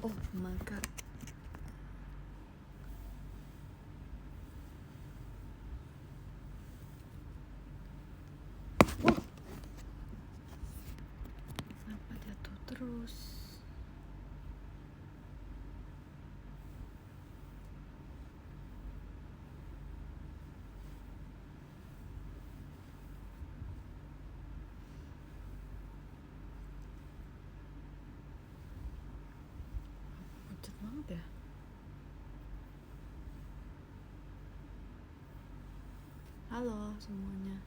Oh my god. Kenapa jatuh terus? Pucat banget ya. Halo semuanya.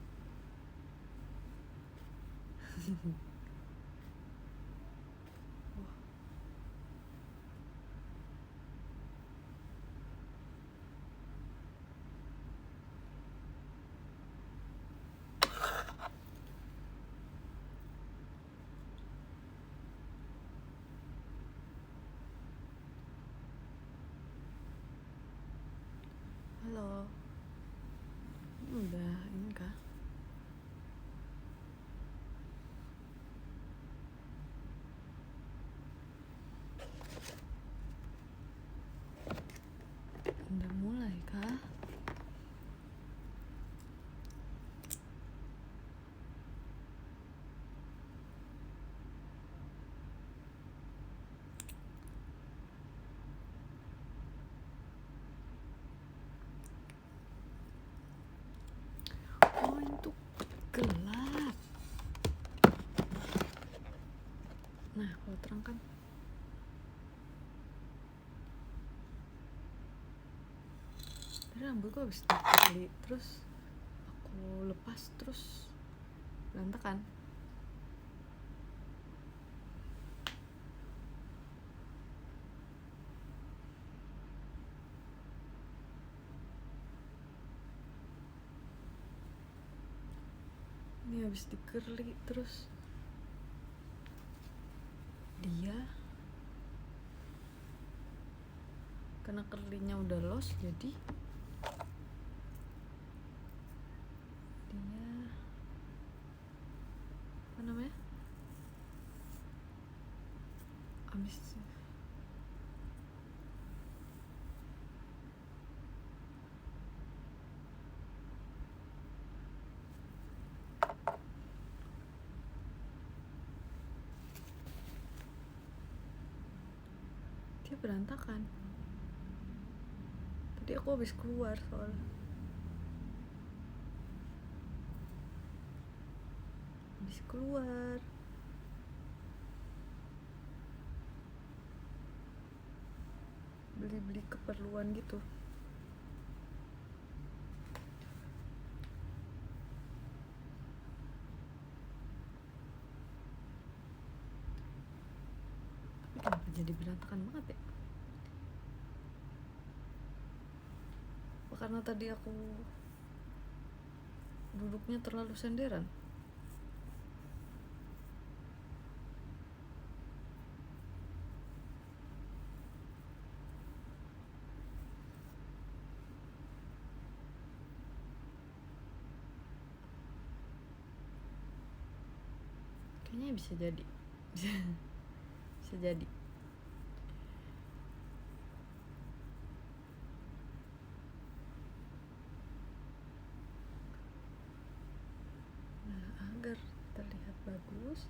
Halo. Udah ini kah? Udah mulai kah? Oh itu gelap. Nah kalau terang kan. Tadi rambutku habis dibeli, terus aku lepas terus berantakan. Ini habis dikerli terus dia karena kerlinya udah los jadi dia apa namanya habis dia berantakan. Tadi aku habis keluar soalnya habis keluar beli keperluan gitu. Tapi kenapa jadi berantakan banget ya? Karena tadi aku duduknya terlalu senderan. Kayaknya bisa jadi. Bisa jadi. Nah, agar terlihat bagus,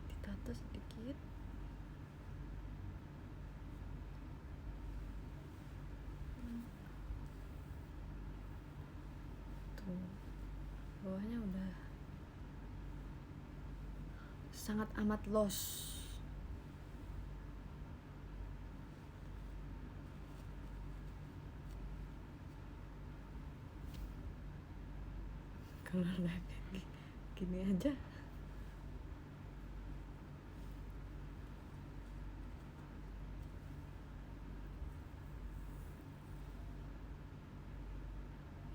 ditata sedikit. Tuh, bawahnya udah sangat amat los. Kalau lagi gini aja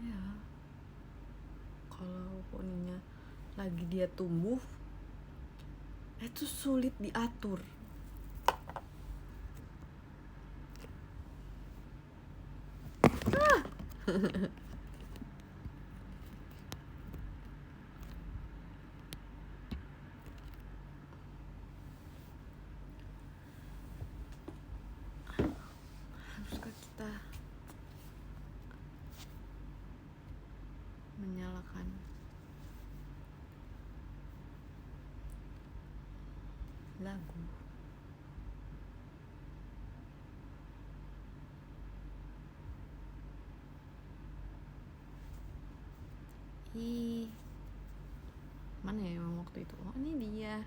ya, kalau poninya lagi dia tumbuh itu sulit diatur. nyalakan lagu. Ih, mana ya emang waktu itu? Oh, ini dia.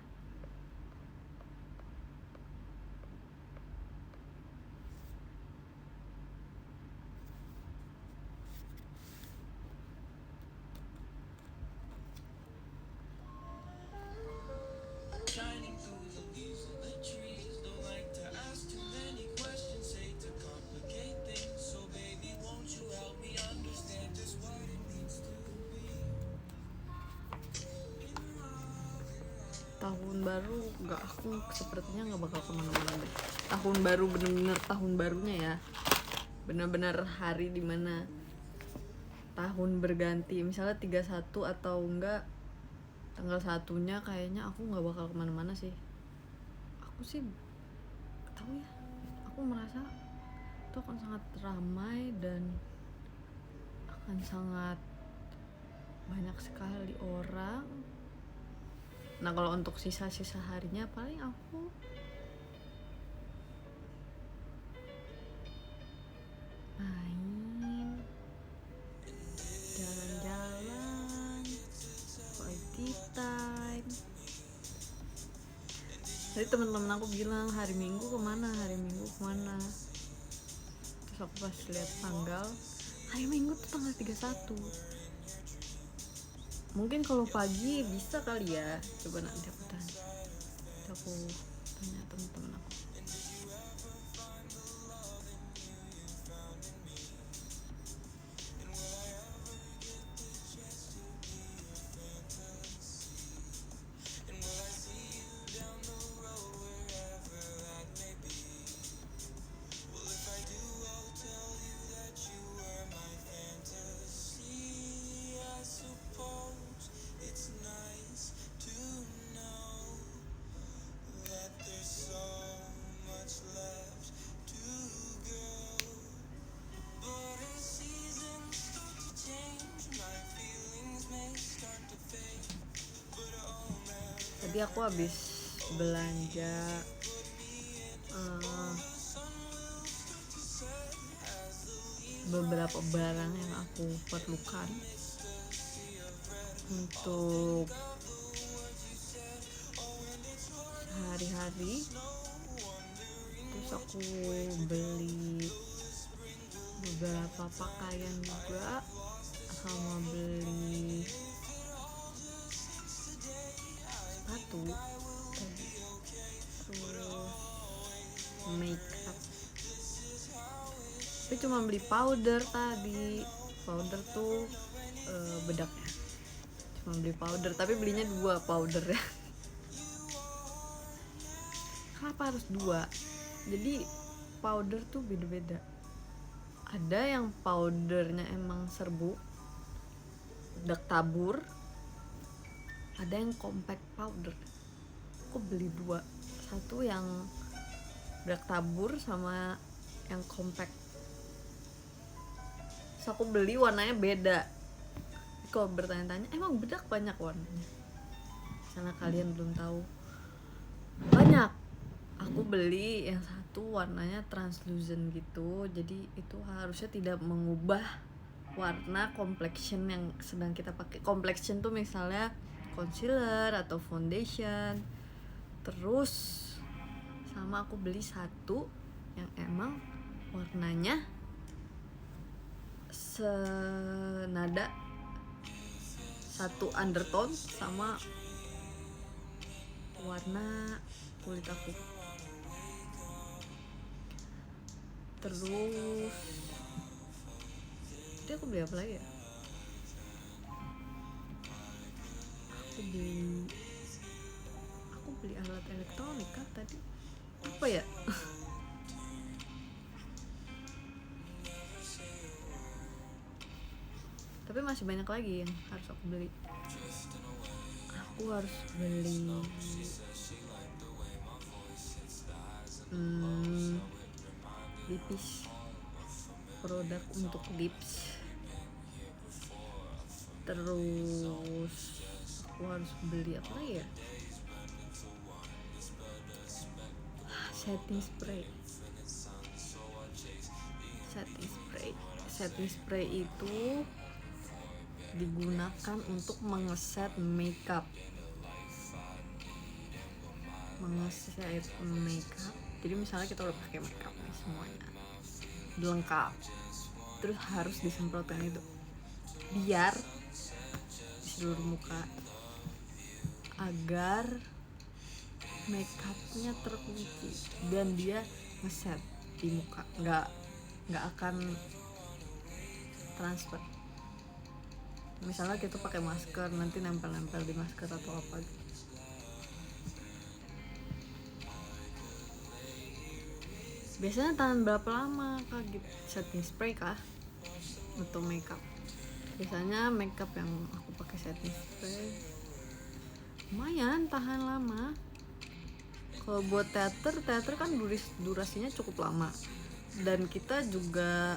Tahun baru aku sepertinya nggak bakal kemana-mana deh. Tahun baru bener-bener tahun barunya ya, bener-bener hari dimana tahun berganti, misalnya 31 atau enggak tanggal 1-nya, kayaknya aku nggak bakal kemana-mana sih. Aku sih tahu ya, aku merasa itu akan sangat ramai dan akan sangat banyak sekali orang. Nah kalau untuk sisa-sisa harinya paling aku main, jalan-jalan, quality time. Jadi teman-teman aku bilang hari Minggu kemana, terus aku pas lihat tanggal, hari Minggu tuh tanggal 31. Mungkin kalau pagi bisa kali ya, coba nanti aku tanya teman-teman aku. Tadi aku habis belanja beberapa barang yang aku perlukan untuk sehari-hari. Terus aku beli beberapa pakaian juga, sama beli sepatu tadi, terus makeup. Tapi cuma beli powder tadi. Powder tuh bedaknya. Cuma beli powder, tapi belinya 2 powder ya. Kenapa harus 2? Jadi powder tuh beda-beda. Ada yang powdernya emang serbuk, bedak tabur. Ada yang compact powder. Aku beli 2. Satu yang bedak tabur sama yang compact. Terus aku beli warnanya beda. Kalau bertanya-tanya, emang bedak banyak warnanya? Karena kalian belum tahu, banyak. Aku beli yang satu warnanya translucent gitu, jadi itu harusnya tidak mengubah warna complexion yang sedang kita pakai. Complexion tuh misalnya concealer atau foundation. Terus sama aku beli satu yang emang warnanya senada, satu undertone sama warna kulit aku. Terus tadi aku beli apa lagi ya? Aku beli alat elektronik kan tadi. Apa ya? Tapi masih banyak lagi yang harus aku beli. Aku harus beli lipis, produk untuk lips. Terus aku harus beli apa lagi ya, setting spray. Setting spray itu digunakan untuk mengeset makeup. Jadi misalnya kita udah pakai makeup nih semuanya udah lengkap, terus harus disemprotkan itu biar di seluruh muka agar makeupnya terkunci dan dia ngeset di muka, nggak akan transfer. Misalnya kita pakai masker, nanti nempel-nempel di masker atau apa gitu. Biasanya tahan berapa lama kak gitu setting spray kah untuk makeup? Biasanya makeup yang aku pakai setting spray lumayan tahan lama. Kalau buat teater kan durasinya cukup lama dan kita juga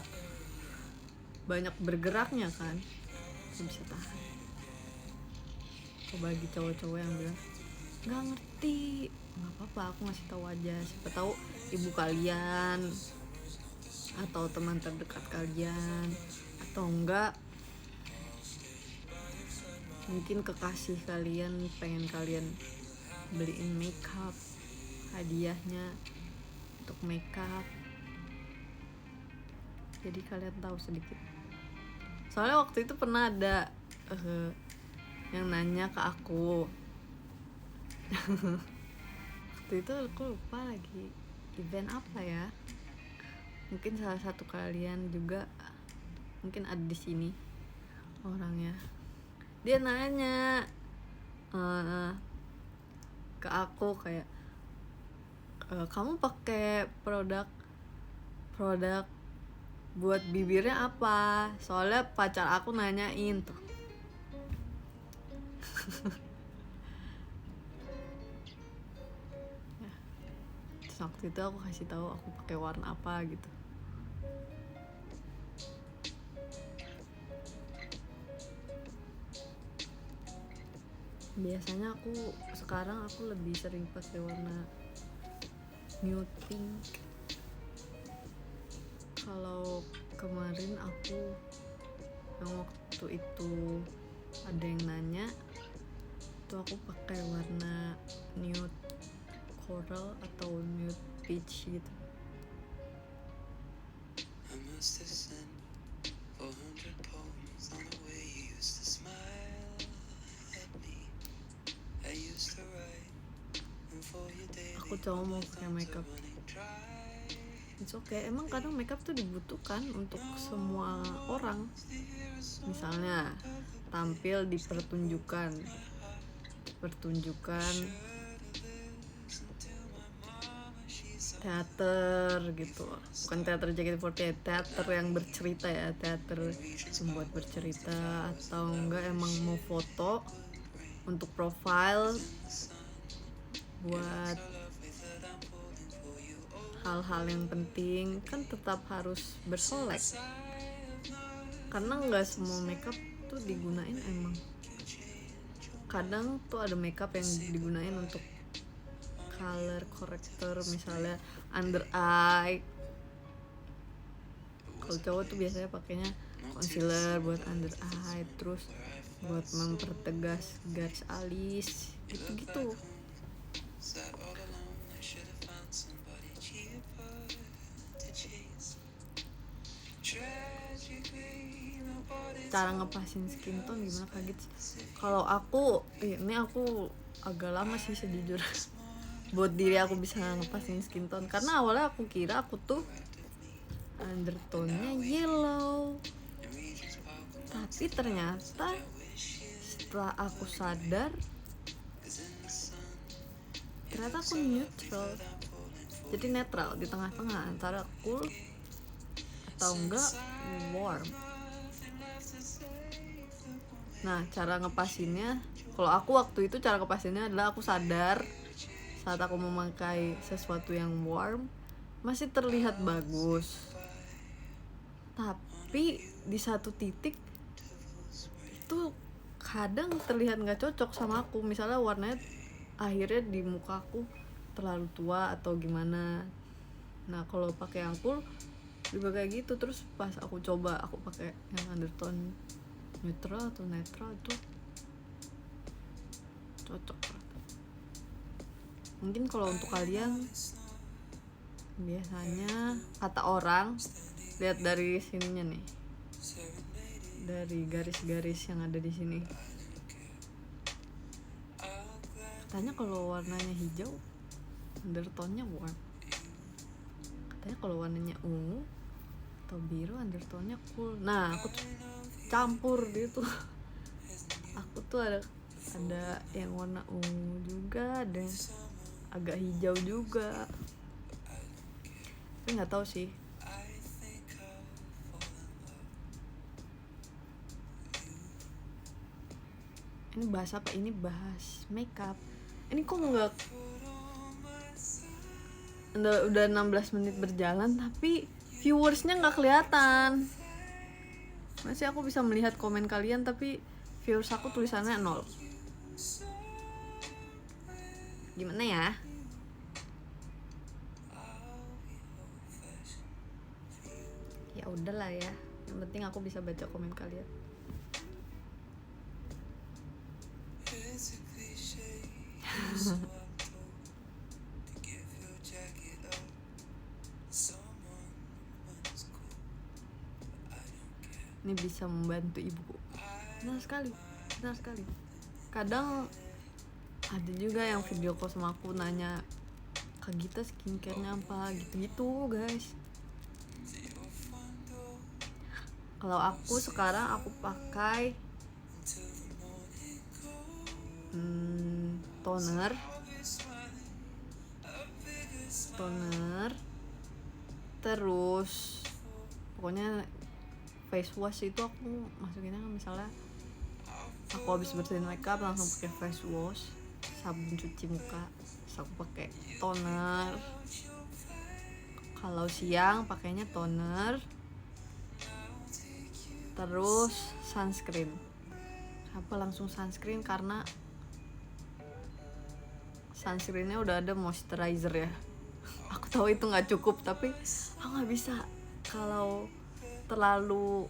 banyak bergeraknya kan, bisa tahan. Kalau bagi cowok-cowok yang bilang nggak ngerti, nggak apa-apa, aku ngasih tahu aja, siapa tahu ibu kalian atau teman terdekat kalian atau enggak mungkin kekasih kalian pengen kalian beliin makeup, hadiahnya untuk makeup, jadi kalian tahu sedikit. Soalnya waktu itu pernah ada yang nanya ke aku waktu itu aku lupa lagi event apa ya, mungkin salah satu kalian juga mungkin ada di sini orangnya. Dia nanya ke aku kayak kamu pakai produk buat bibirnya apa, soalnya pacar aku nanyain tuh. Terus waktu itu aku kasih tahu aku pakai warna apa gitu. Biasanya sekarang aku lebih sering pakai warna nude pink. Kalau kemarin aku yang waktu itu ada yang nanya tuh aku pakai warna nude coral atau nude peach gitu. Aku cuma mau pakai makeup. It's okay. Emang kadang makeup tuh dibutuhkan untuk semua orang. Misalnya tampil di pertunjukan teater gitu, bukan teater JKT48, teater yang bercerita ya, teater membuat bercerita, atau enggak emang mau foto untuk profile buat hal-hal yang penting, kan tetap harus bersolek karena nggak semua makeup tuh digunain. Emang kadang tuh ada makeup yang digunain untuk color corrector, misalnya under eye. Kalau cowok tuh biasanya pakainya concealer buat under eye, terus buat mempertegas garis alis gitu-gitu. Cara ngepasin skin tone gimana kaget? Kalau aku ini aku agak lama sih sejujurnya buat diri aku bisa ngepasin skin tone, karena awalnya aku kira aku tuh undertone-nya yellow, tapi ternyata setelah aku sadar ternyata aku neutral, jadi netral di tengah-tengah antara cool atau enggak warm. Nah, cara ngepasinnya, kalau aku waktu itu cara ngepasinnya adalah aku sadar saat aku memakai sesuatu yang warm masih terlihat bagus, tapi di satu titik tuh kadang terlihat nggak cocok sama aku, misalnya warnanya akhirnya di muka aku terlalu tua atau gimana. Nah kalau pakai yang cool juga kayak gitu. Terus pas aku coba aku pakai yang undertone neutral atau netral tuh cocok lah. Mungkin kalau untuk kalian, biasanya kata orang, lihat dari sininya nih, dari garis-garis yang ada di sini, katanya kalau warnanya hijau undertone-nya warm, katanya kalau warnanya ungu atau biru undertone-nya cool. Nah aku tuh campur gitu. Aku tuh ada yang warna ungu juga, ada yang agak hijau juga, tapi nggak tahu sih. Ini bahas apa? Ini bahas makeup. Ini kok nggak, udah 16 menit berjalan tapi viewersnya nggak kelihatan. Masih aku bisa melihat komen kalian tapi viewers aku tulisannya 0. Gimana ya? Ya udahlah ya. Yang penting aku bisa baca komen kalian. Ini bisa membantu ibu. Benar sekali. Kadang ada juga yang video call sama aku nanya, Kak Gita skincare-nya apa gitu-gitu guys. Kalau aku sekarang aku pakai toner, terus pokoknya face wash itu aku masukinnya misalnya aku habis bersihin makeup langsung pakai face wash, sabun cuci muka, terus aku pakai toner. Kalau siang pakainya toner, terus sunscreen. Apa langsung sunscreen karena sunscreennya udah ada moisturizer ya. Aku tahu itu nggak cukup tapi aku nggak bisa kalau terlalu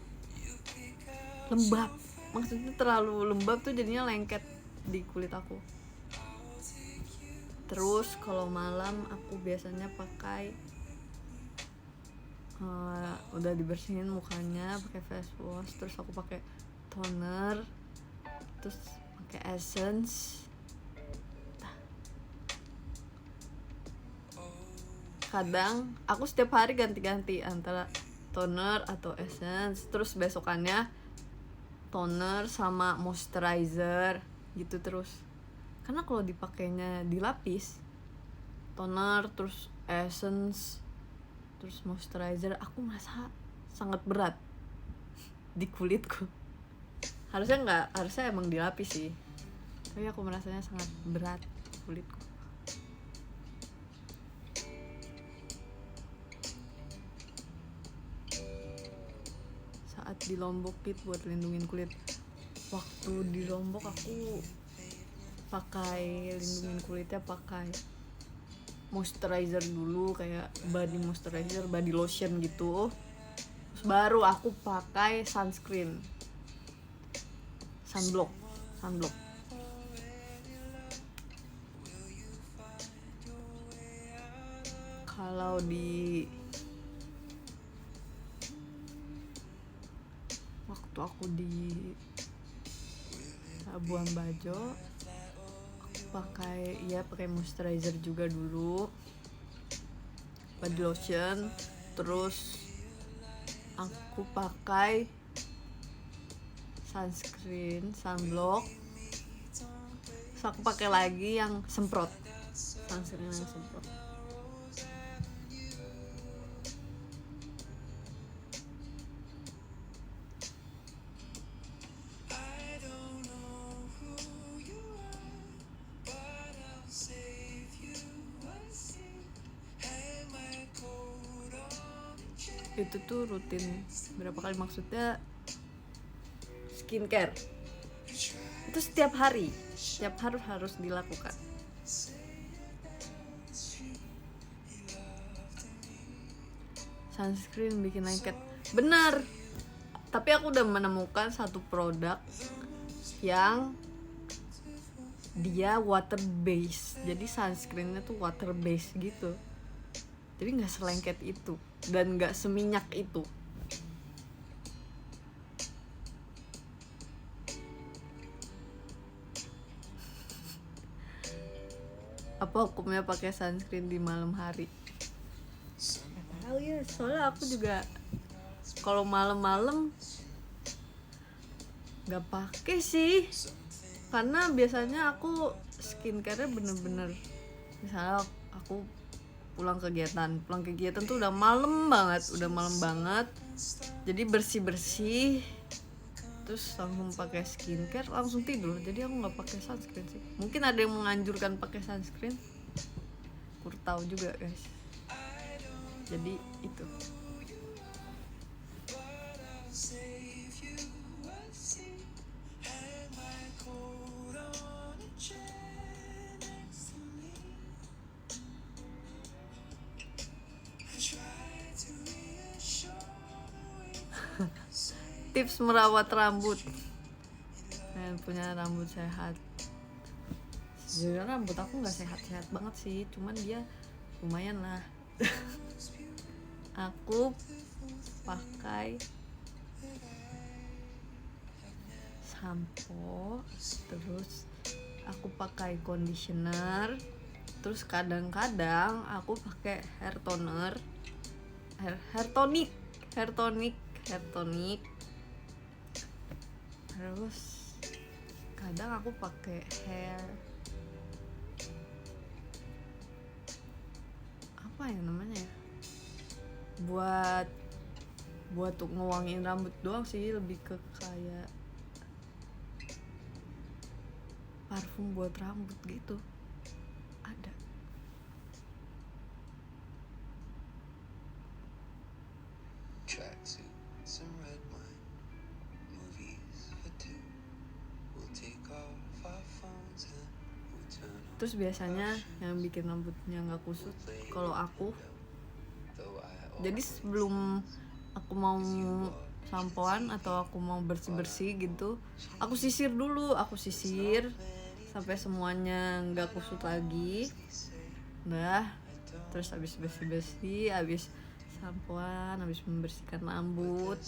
lembab. Maksudnya terlalu lembab tuh jadinya lengket di kulit aku. Terus kalau malam aku biasanya pakai udah dibersihin mukanya pakai face wash, terus aku pakai toner, terus pakai essence. Kadang aku setiap hari ganti-ganti antara toner atau essence, terus besokannya toner sama moisturizer gitu terus. Karena kalau dipakainya dilapis, toner terus essence terus moisturizer, aku merasa sangat berat di kulitku. Harusnya emang dilapis sih, tapi aku merasanya sangat berat di kulitku. Saat di Lombok gitu buat lindungin kulit. Waktu di Lombok aku pakai lindungin kulitnya pakai moisturizer dulu, kayak body moisturizer, body lotion gitu. Terus baru aku pakai sunblock. Kalau di waktu aku di Labuan Bajo pakai moisturizer juga dulu, body lotion, terus aku pakai sunblock, terus aku pakai lagi yang semprot, sunscreen yang semprot. Itu tuh rutin berapa kali, maksudnya skincare Itu setiap hari harus dilakukan. Sunscreen bikin lengket, benar. Tapi aku udah menemukan satu produk yang dia water base, jadi sunscreennya tuh water base gitu, jadi nggak selengket itu dan nggak seminyak itu. Apa hukumnya pakai sunscreen di malam hari? Nggak tahu ya, soalnya aku juga kalau malam-malam nggak pakai sih, karena biasanya aku skincare-nya bener-bener, misalnya aku pulang kegiatan tuh udah malam banget, jadi bersih terus langsung pakai skincare langsung tidur, jadi aku nggak pakai sunscreen sih. Mungkin ada yang menganjurkan pakai sunscreen, kurang tahu juga guys. Jadi itu. Tips merawat rambut dan punya rambut sehat. Sejujurnya rambut aku nggak sehat-sehat banget sih, cuman dia lumayan lah. Aku pakai sampo, terus aku pakai conditioner, terus kadang-kadang aku pakai hair toner, hair tonic, terus kadang aku pakai hair apa ya namanya ya, buat tuh ngewangin rambut doang sih, lebih ke kayak parfum buat rambut gitu ada. Terus biasanya yang bikin rambutnya nggak kusut kalau aku, jadi sebelum aku mau sampoan atau aku mau bersih gitu, aku sisir dulu, sampai semuanya nggak kusut lagi. Nah, terus habis bersih, habis sampoan, habis membersihkan rambut,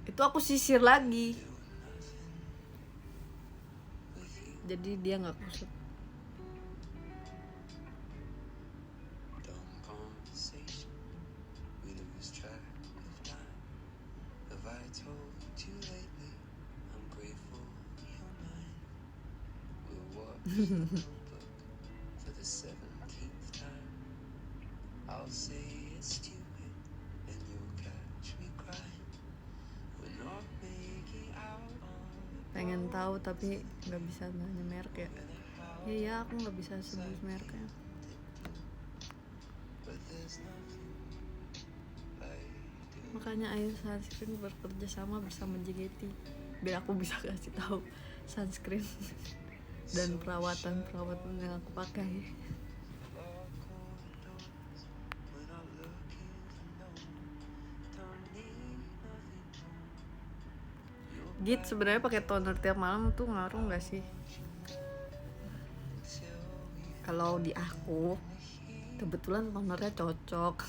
itu aku sisir lagi, jadi dia nggak kusut. Pengen tahu tapi nggak bisa nanya merek ya. Iya, aku nggak bisa sebut mereknya. Makanya Air Sunscreen bekerja sama bersama JKT biar aku bisa kasih tahu sunscreen dan perawatan yang aku pakai. Git, sebenarnya pakai toner tiap malam tuh ngaruh nggak sih? Kalau di aku kebetulan tonernya cocok,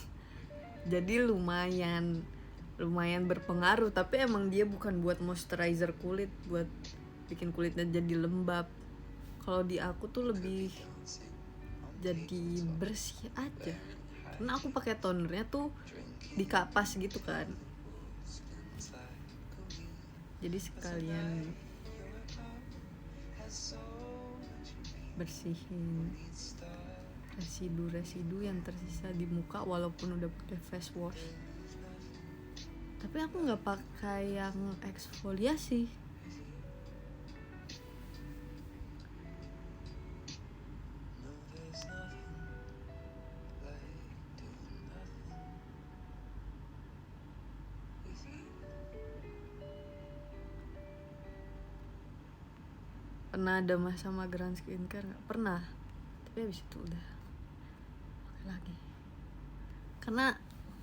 jadi lumayan berpengaruh, tapi emang dia bukan buat moisturizer kulit, buat bikin kulitnya jadi lembab. Kalau di aku tuh lebih jadi bersih aja, karena aku pakai tonernya tuh di kapas gitu kan, jadi sekalian bersihin residu yang tersisa di muka walaupun udah pakai face wash. Tapi aku nggak pakai yang eksfoliasi. Pernah ada masa mageran skincare nggak? Pernah, tapi habis itu udah pakai lagi karena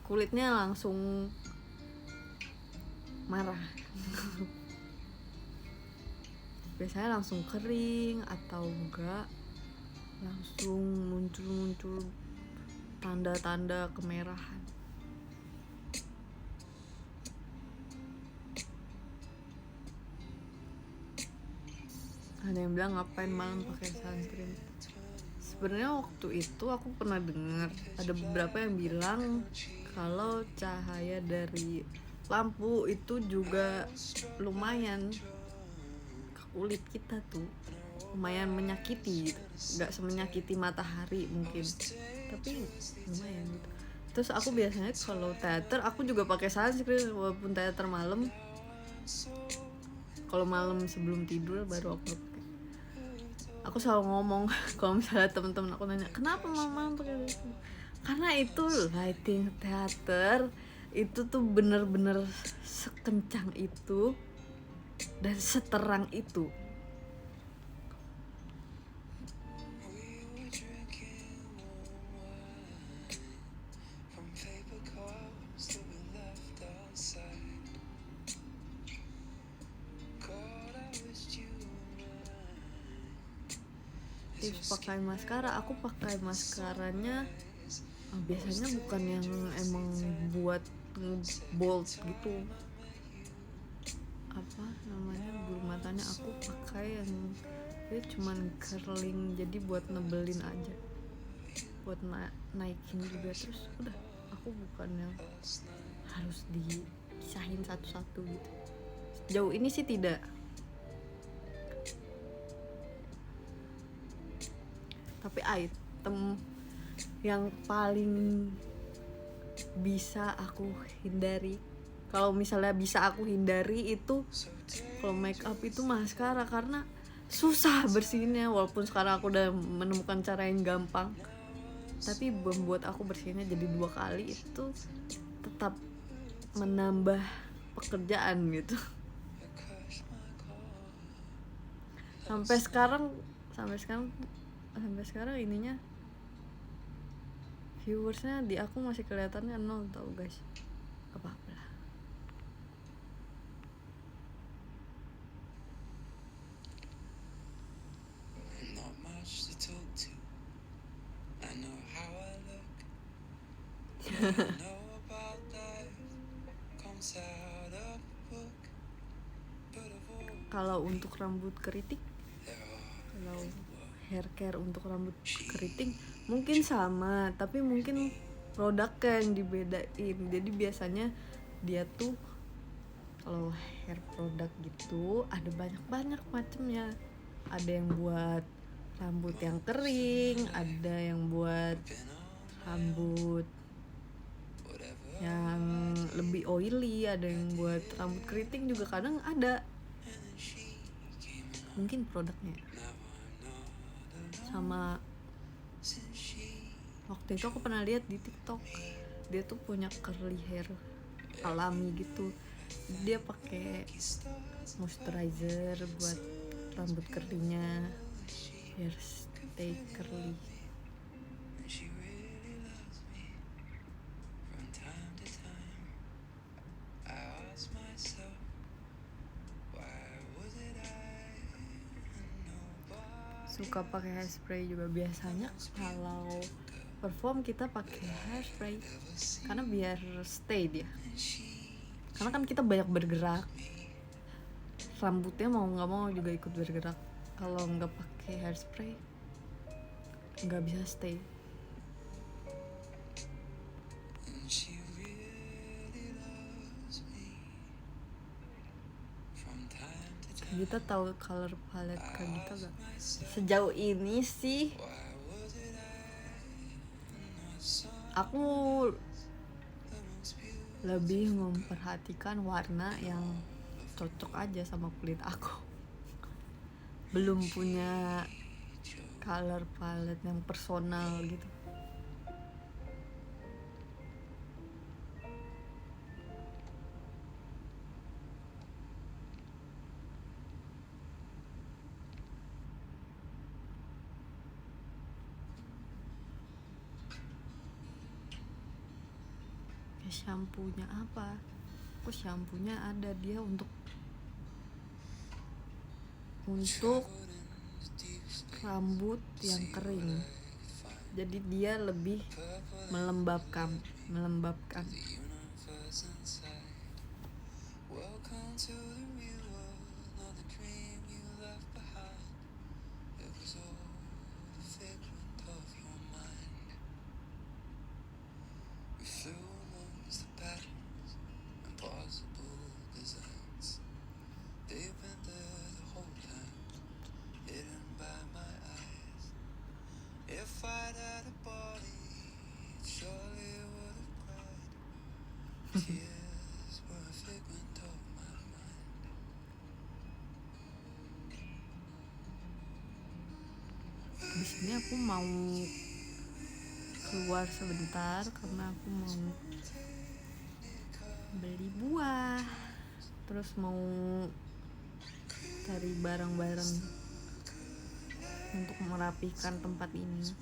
kulitnya langsung marah. Biasanya langsung kering atau enggak langsung muncul tanda-tanda kemerahan. Ada yang bilang ngapain malam pakai sunscreen. Sebenarnya waktu itu aku pernah dengar ada beberapa yang bilang kalau cahaya dari lampu itu juga lumayan ke kulit kita tuh, lumayan menyakiti gitu. Nggak semenyakiti matahari mungkin, tapi lumayan gitu. Terus aku biasanya kalau teater aku juga pakai sunscreen walaupun teater malam. Kalau malam sebelum tidur baru aku pakai. Aku selalu ngomong kalau misalnya temen-temen aku nanya kenapa mama pakai itu, karena itu lighting teater itu tuh bener-bener sekencang itu dan seterang itu. Tips pakai maskara, aku pakai maskaranya biasanya bukan yang emang buat bold gitu, apa namanya, bulu matanya aku pakai yang dia cuman curling, jadi buat nebelin aja, buat naikin juga. Terus udah, aku bukan yang harus dipisahin satu-satu gitu. Jauh ini sih tidak. Tapi item yang paling bisa aku hindari, kalau misalnya bisa aku hindari itu kalau make up itu maskara, karena susah bersihinnya. Walaupun sekarang aku udah menemukan cara yang gampang, tapi membuat aku bersihinnya jadi 2 kali itu tetap menambah pekerjaan gitu. Sampai sekarang ininya viewersnya di aku masih kelihatannya 0 tau guys. Apa-apa lah. Kalau untuk rambut keriting, kalau hair care untuk rambut keriting mungkin sama, tapi mungkin produknya yang dibedain. Jadi biasanya dia tuh kalau hair product gitu ada banyak macamnya. Ada yang buat rambut yang kering, ada yang buat rambut yang lebih oily, ada yang buat rambut keriting juga kadang ada. Mungkin produknya. Sama waktu itu aku pernah lihat di TikTok, dia tuh punya curly hair alami gitu. Dia pakai moisturizer buat rambut keringnya biar stay curly. Suka pakai hairspray juga biasanya. Kalau perform kita pakai hairspray karena biar stay dia, karena kan kita banyak bergerak, rambutnya mau nggak mau juga ikut bergerak. Kalau nggak pakai hairspray nggak bisa stay. Kita tahu color palette Kak Gita gak? Sejauh ini sih aku lebih memperhatikan warna yang cocok aja sama kulit aku. Belum punya color palette yang personal gitu. pakai shampoonya apa? Kok shampoonya ada dia untuk rambut yang kering. Jadi dia lebih melembabkan. Di sini aku mau keluar sebentar karena aku mau beli buah, terus mau cari barang-barang untuk merapikan tempat ini.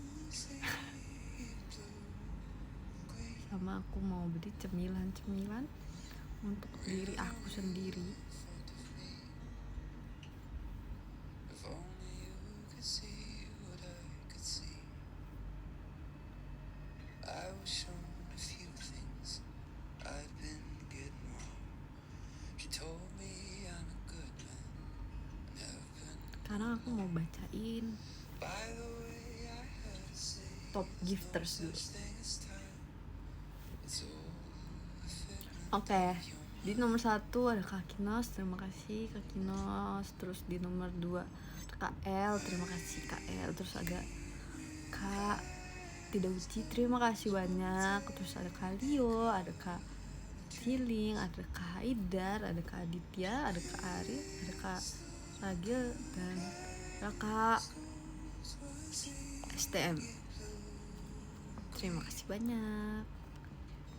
Sama aku mau beli cemilan-cemilan untuk diri aku sendiri. Sekarang aku mau bacain top gifters dulu. Oke, di nomor 1 ada Kak Kinos, terima kasih Kak Kinos. Terus di nomor 2 Kak L, terima kasih Kak L. Terus ada Kak Tidauci, terima kasih banyak. Terus ada Kak Leo, ada Kak Feeling, ada Kak Haidar, ada Kak Aditya, ada Kak Arif, ada Kak Ragil, dan ada Kak STM. Terima kasih banyak.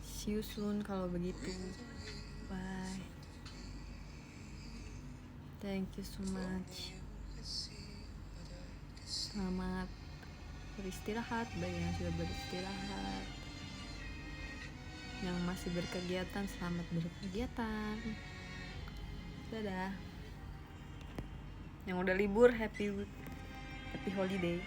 See you soon kalau begitu. Bye. Thank you so much. Selamat beristirahat bagi yang sudah beristirahat. Yang masih berkegiatan, selamat berkegiatan. Dadah. Yang udah libur, happy holiday.